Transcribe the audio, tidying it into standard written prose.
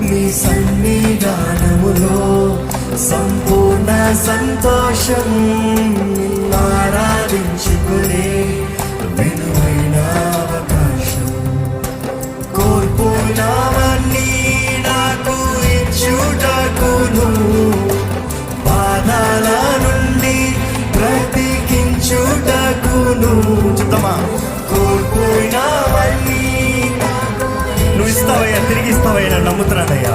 నీ సన్నిధానములో సంపూర్ణ సంతోషం, ఆరాధించుకునే విలువైన అవకాశం. కోల్పోయినవన్నీ నాకు ఇచ్చుటకును, బాధల నుండి బ్రతికించుటకును. చెప్తామా? కోల్పోయినవన్నీ నువ్వు ఇస్తావయ్యా, తిరిగి ఇస్తావయ్యా, నమ్ముతున్నానయ్యా.